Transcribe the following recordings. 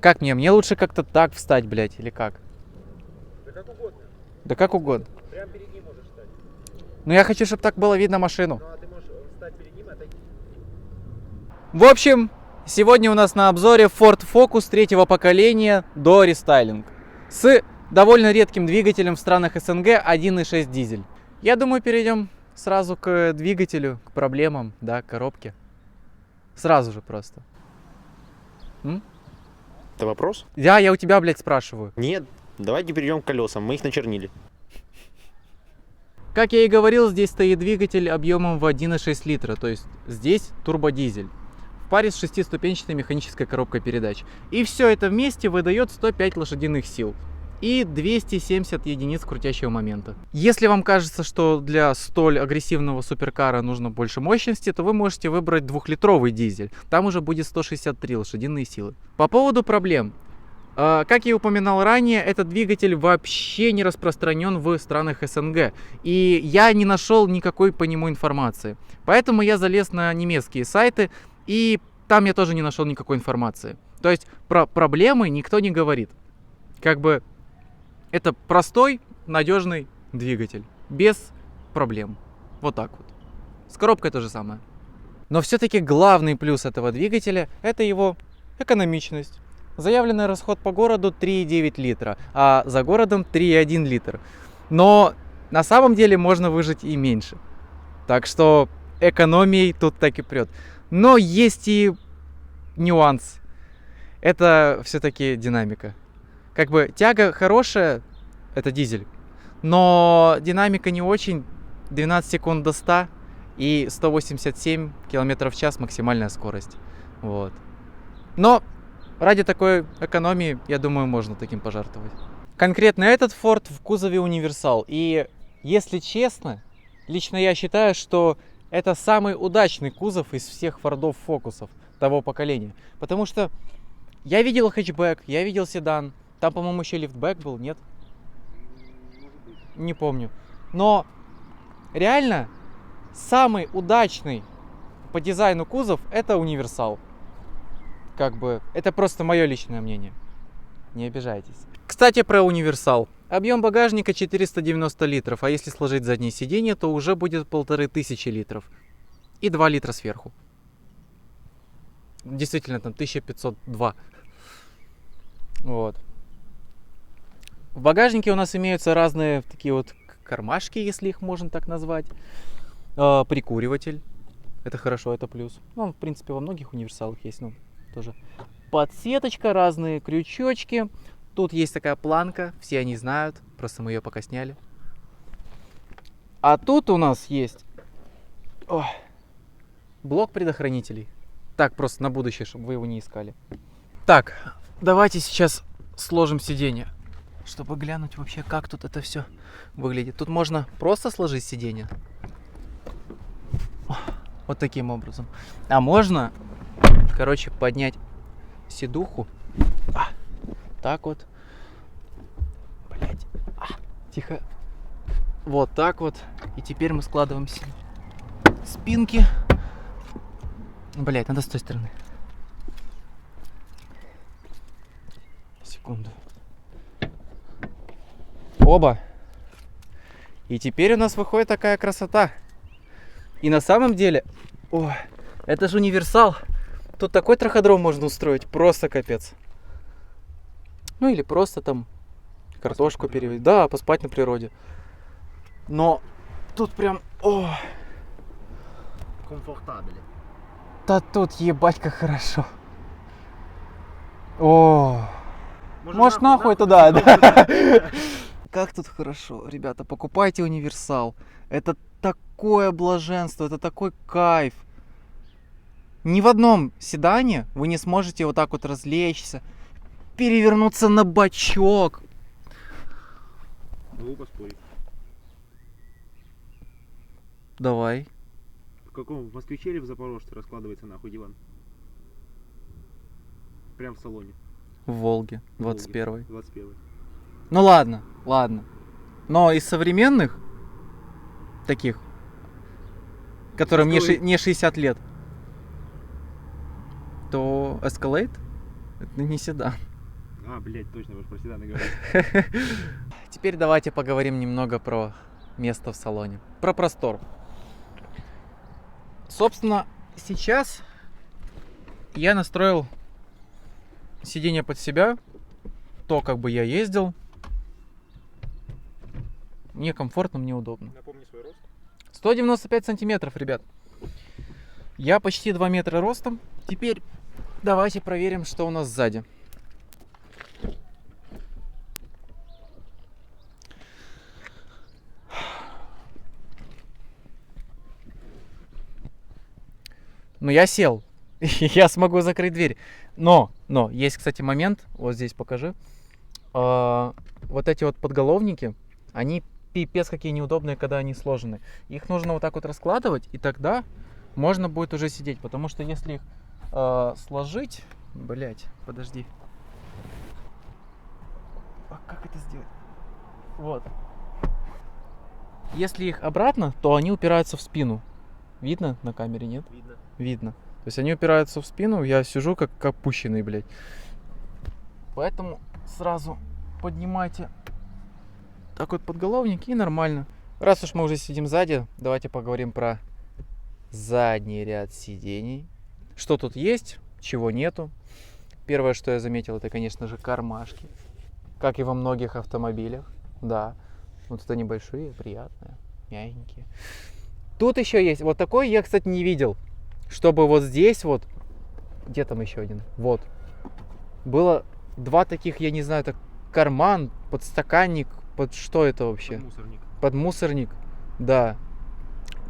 Как мне? Мне лучше как-то так встать, блядь, или как? Да как угодно. Да как угодно. Прямо перед ним можешь встать. Но я хочу, чтобы так было видно машину. Ну а ты можешь встать перед ним и отойти. В общем, сегодня у нас на обзоре Ford Focus третьего поколения до рестайлинг. С довольно редким двигателем в странах СНГ 1.6 дизель. Я думаю, перейдем сразу к двигателю, к проблемам, да, к коробке. Сразу же просто. Это вопрос? Да, я у тебя, блядь, спрашиваю. Нет, давайте перейдем к колесам, мы их начернили. Как я и говорил, здесь стоит двигатель объемом в 1.6 литра, то есть здесь турбодизель. В паре с шестиступенчатой механической коробкой передач. И все это вместе выдает 105 лошадиных сил и 270 единиц крутящего момента. Если вам кажется, что для столь агрессивного суперкара нужно больше мощности, то вы можете выбрать 2-литровый дизель. Там уже будет 163 лошадиные силы. По поводу проблем. Как я упоминал ранее, этот двигатель вообще не распространен в странах СНГ. И я не нашел никакой по нему информации. Поэтому я залез на немецкие сайты, и там я тоже не нашел никакой информации. То есть про проблемы никто не говорит. Как бы это простой, надежный двигатель. Без проблем. Вот так вот. С коробкой то же самое. Но все-таки главный плюс этого двигателя — это его экономичность. Заявленный расход по городу 3,9 литра, а за городом 3,1 литр. Но на самом деле можно выжить и меньше. Так что экономией тут так и прет. Но есть и нюанс. Это все-таки динамика. Как бы тяга хорошая, это дизель. Но динамика не очень. 12 секунд до 100 и 187 км в час максимальная скорость. Вот. Но ради такой экономии, я думаю, можно таким пожертвовать. Конкретно этот Ford в кузове универсал. И, если честно, лично я считаю, что это самый удачный кузов из всех Ford'ов Фокусов того поколения. Потому что я видел хэтчбэк, я видел седан. Там, по-моему, еще лифтбэк был, нет? Не помню. Но реально самый удачный по дизайну кузов это универсал. Как бы, это просто мое личное мнение. Не обижайтесь. Кстати, про универсал. Объем багажника 490 литров, а если сложить заднее сиденье, то уже будет 1500 литров. И 2 литра сверху. Действительно, там 1502. Вот. В багажнике у нас имеются разные такие вот кармашки, если их можно так назвать. Прикуриватель. Это хорошо, это плюс. Ну, в принципе, во многих универсалах есть, ну, тоже. Подсветочка, разные крючочки. Тут есть такая планка, все они знают, просто мы ее пока сняли. А тут у нас есть блок предохранителей. Так, просто на будущее, чтобы вы его не искали. Так, давайте сейчас сложим сиденье, чтобы глянуть вообще, как тут это все выглядит. Тут можно просто сложить сиденье. Вот таким образом. А можно, короче, поднять сидуху. Так вот. Блять. Тихо. Вот так вот. И теперь мы складываем спинки. Блять, надо с той стороны. Секунду. Оба. И теперь у нас выходит такая красота. И на самом деле, это же универсал. Тут такой траходром можно устроить, просто капец. Ну или просто там картошку перевести. Да, поспать на природе. Но тут прям, Комфортабель. да тут ебать как хорошо. Может нахуй туда, да? Как тут хорошо, ребята, покупайте универсал. Это такое блаженство, это такой кайф. Ни в одном седане вы не сможете вот так вот развлечься, перевернуться на бочок. Могу поспорить. Давай. В каком? В Москвиче или в Запорожце раскладывается нахуй диван? Прям в салоне. В Волге, 21-й. 21. Ну ладно, ладно. Но из современных, таких, которым не 60 лет, то Escalade Это не седан. А, блядь, точно, вы же про седаны говорите. Теперь давайте поговорим немного про место в салоне. Про простор. Собственно, сейчас я настроил сиденье под себя. То, как бы я ездил. Мне комфортно, мне удобно. Напомни свой рост. 195 сантиметров, ребят. Я почти 2 метра ростом. Теперь давайте проверим, что у нас сзади. Ну, я сел. Я смогу закрыть дверь. Но, есть, кстати, момент. Вот здесь покажи. Вот эти вот подголовники, они пипец какие неудобные, когда они сложены. Их нужно вот так вот раскладывать, и тогда можно будет уже сидеть. Потому что если их сложить... Блять, подожди. А как это сделать? Вот. Если их обратно, то они упираются в спину. Видно на камере, нет? Видно. Видно. То есть они упираются в спину, я сижу как опущенный, блядь. Поэтому сразу поднимайте так вот подголовник и нормально. Раз уж мы уже сидим сзади, давайте поговорим про задний ряд сидений. Что тут есть, чего нету. Первое, что я заметил, это, конечно же, кармашки. Как и во многих автомобилях. Да. Вот это небольшие, приятные, мягенькие. Тут еще есть. Вот такой я, кстати, не видел. Чтобы вот здесь вот... Где там еще один? Вот. Было два таких, я не знаю, это карман, подстаканник, под что это вообще? Мусорник. Под мусорник. Да.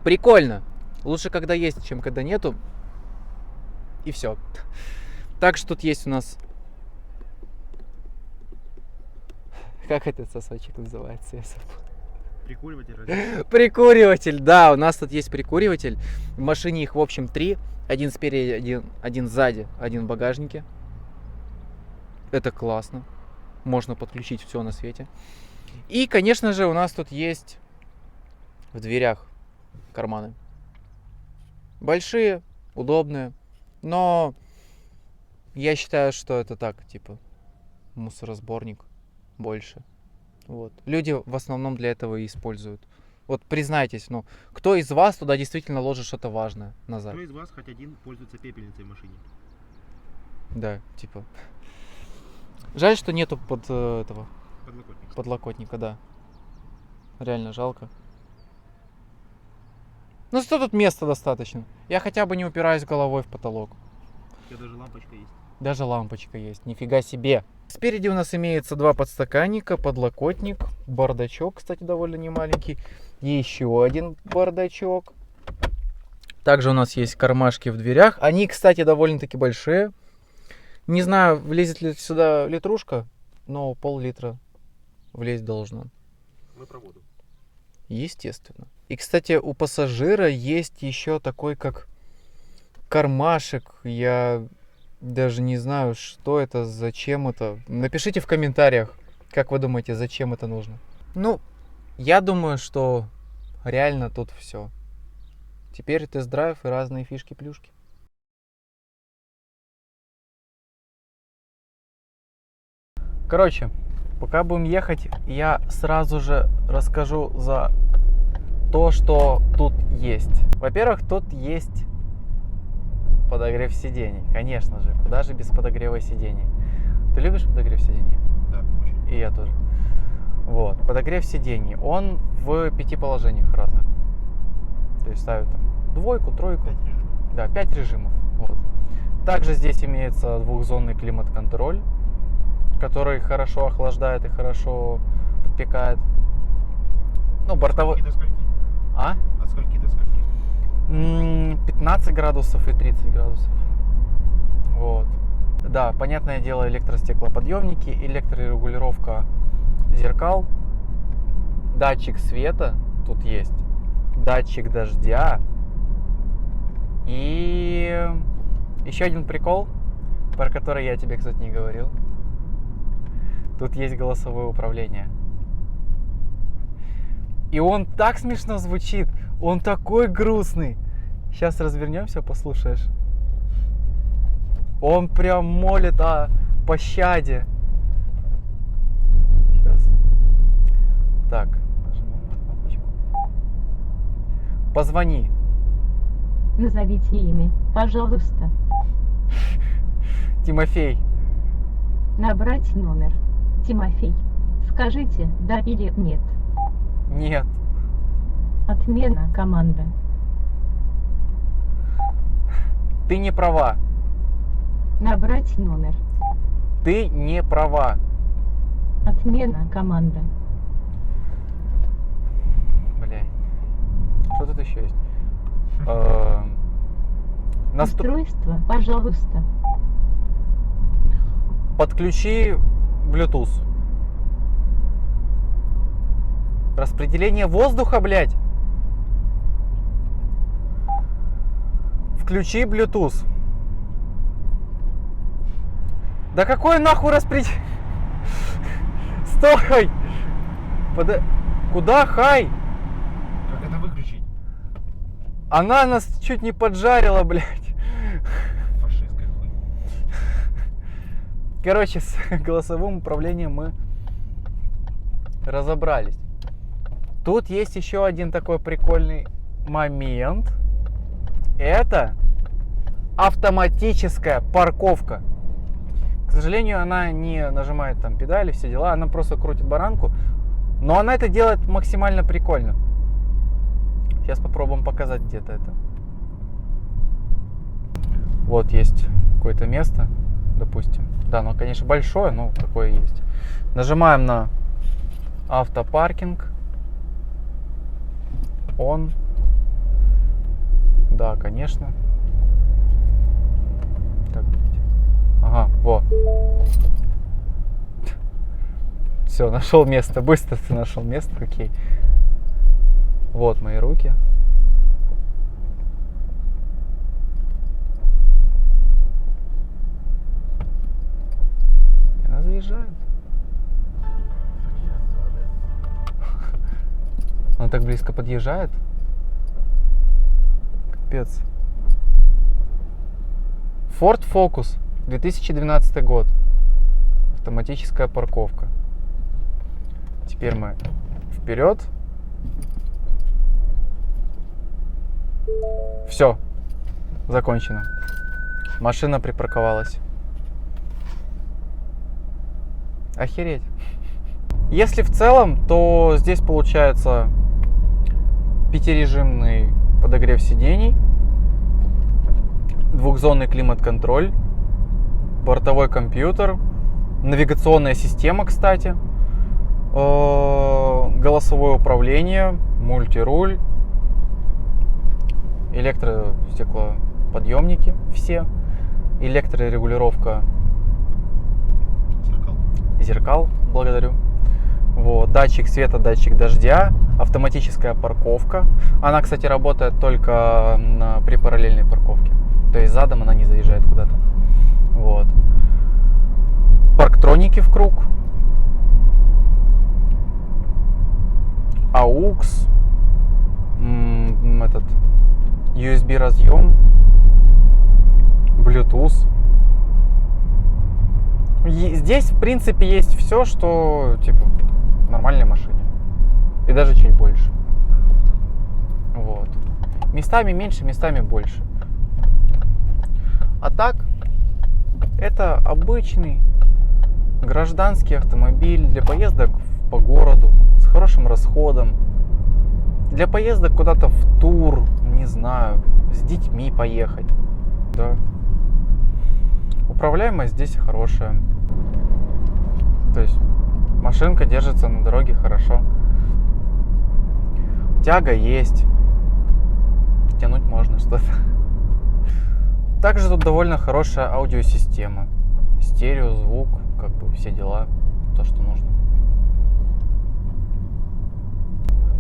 Прикольно. Лучше, когда есть, чем когда нету. И все. Также тут есть у нас... Как этот сосочек называется? Я забыл. Прикуриватель разве? Прикуриватель, да, у нас тут есть прикуриватель. В машине их, в общем, 3. Один спереди, один сзади, один в багажнике. Это классно. Можно подключить все на свете. И, конечно же, у нас тут есть в дверях карманы. Большие, удобные. Но я считаю, что это так, типа, мусоросборник больше. Вот. Люди в основном для этого и используют. Вот признайтесь, ну, кто из вас туда действительно ложит что-то важное назад? Кто из вас хоть один пользуется пепельницей в машине? Да, типа. Жаль, что нету этого Подлокотник. подлокотника, да. Реально жалко. Ну что тут места достаточно? Я хотя бы не упираюсь головой в потолок. У тебя даже лампочка есть. Даже лампочка есть, нифига себе. Спереди у нас имеется два подстаканника, подлокотник, бардачок, кстати, довольно немаленький. Еще один бардачок. Также у нас есть кармашки в дверях. Они, кстати, довольно-таки большие. Не знаю, влезет ли сюда литрушка, но пол-литра влезть должно. Мы про воду. Естественно. И, кстати, у пассажира есть еще такой, как кармашек. Я даже не знаю, что это, зачем это. Напишите в комментариях, как вы думаете, зачем это нужно. Ну, я думаю, что реально тут все. Теперь тест-драйв и разные фишки-плюшки. Короче, пока будем ехать, я сразу же расскажу за то, что тут есть. Во-первых, тут есть подогрев сидений. Конечно же, куда же без подогрева сидений. Ты любишь подогрев сидений? Да, очень. И я тоже. Вот, подогрев сидений. Он в 5 положениях разных. То есть ставят там двойку, тройку. 5 режимов. Да, 5 режимов. Вот. Также здесь имеется двухзонный климат-контроль, который хорошо охлаждает и хорошо подпекает. Ну, бортовой... От скольки до скольки? А? От скольки до скольки? 15 градусов и 30 градусов. Вот. Да, понятное дело, электростеклоподъемники, электрорегулировка зеркал, датчик света тут есть, датчик дождя. И еще один прикол, про который я тебе, кстати, не говорил. Тут есть голосовое управление. И он так смешно звучит. Он такой грустный. Сейчас развернемся, послушаешь. Он прям молит о пощаде. Сейчас. Так, нажимаем на кнопочку. Позвони. Назовите имя, пожалуйста. Тимофей. Набрать номер. Тимофей. Скажите, да или нет. Нет. Отмена команда. Ты не права. Набрать номер. Ты не права. Отмена команда. Блядь. Что тут еще есть? Устройство, пожалуйста. Подключи Bluetooth. Распределение воздуха, блядь. Включи Bluetooth. Да какой нахуй распределение? Стой! Куда, хай? Как это выключить? Она нас чуть не поджарила, блядь. Фашистская хуйня. Короче, с голосовым управлением мы разобрались. Тут есть еще один такой прикольный момент. Это автоматическая парковка. К сожалению, она не нажимает там педали, все дела. Она просто крутит баранку. Но она это делает максимально прикольно. Сейчас попробуем показать где-то это. Вот есть какое-то место, допустим. Да, оно, конечно, большое, но такое есть. Нажимаем на автопаркинг. Он. Да, конечно. Так, ага, во. Все, нашел место. Быстро ты нашел место, окей. Вот мои руки. И она заезжает. Она так близко подъезжает. Капец. Ford Focus, 2012 год. Автоматическая парковка. Теперь мы вперед. Все. Закончено. Машина припарковалась. Охереть. Если в целом, то здесь получается пятирежимный подогрев сидений, двухзонный климат-контроль, бортовой компьютер, навигационная система, кстати, голосовое управление, мультируль, электростеклоподъемники все, электрорегулировка зеркал, благодарю. Вот, датчик света, датчик дождя, автоматическая парковка. Она, кстати, работает только при параллельной парковке. То есть задом она не заезжает куда-то. Вот. Парктроники в круг. AUX. Этот USB разъем. Bluetooth. Здесь, в принципе, есть все, что, типа, в нормальной машине. И даже чуть больше. Вот. Местами меньше, местами больше. А так, это обычный гражданский автомобиль для поездок по городу с хорошим расходом. Для поездок куда-то в тур, не знаю, с детьми поехать. Да. Управляемость здесь хорошая. То есть машинка держится на дороге хорошо. Тяга есть. Тянуть можно что-то. Также тут довольно хорошая аудиосистема. Стерео, звук, как бы все дела. То, что нужно.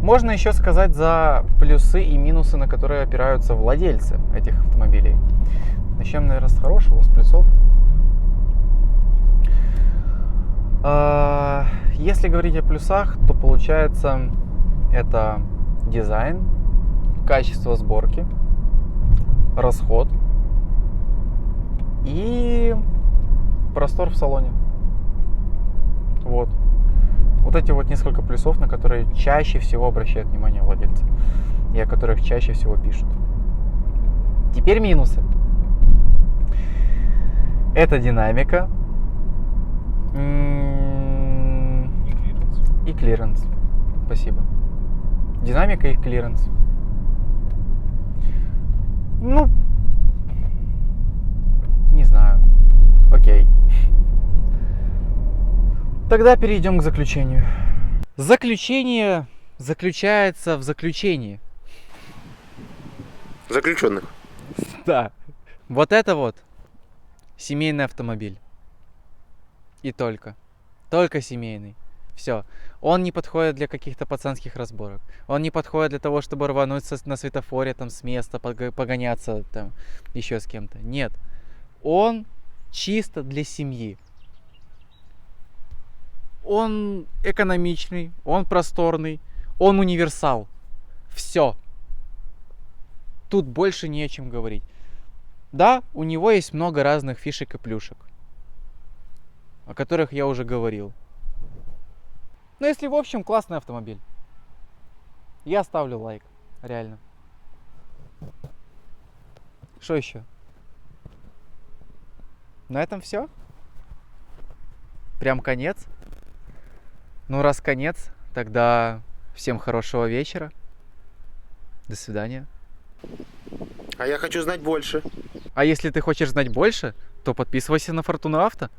Можно еще сказать за плюсы и минусы, на которые опираются владельцы этих автомобилей. Начнем, наверное, с хорошего, с плюсов. Если говорить о плюсах, то получается это дизайн, качество сборки, расход, и простор в салоне. Вот. Вот эти вот несколько плюсов, на которые чаще всего обращают внимание владельцы. И о которых чаще всего пишут. Теперь минусы. Это динамика. И клиренс. Спасибо. Динамика и клиренс. Ну, не знаю. Окей. Тогда перейдем к заключению. Заключение заключается в заключении. Заключенных. Да. Вот это вот семейный автомобиль. И только. Только семейный. Все. Он не подходит для каких-то пацанских разборок. Он не подходит для того, чтобы рвануть на светофоре там с места, погоняться там еще с кем-то. Нет. Он чисто для семьи. Он экономичный, он просторный, он универсал. Все. Тут больше не о чем говорить. Да, у него есть много разных фишек и плюшек, о которых я уже говорил. Но если в общем, классный автомобиль. Я ставлю лайк. Реально. Что еще? На этом все? Прям конец? Ну, раз конец, тогда всем хорошего вечера. До свидания. А я хочу знать больше. А если ты хочешь знать больше, то подписывайся на Фортуна Авто.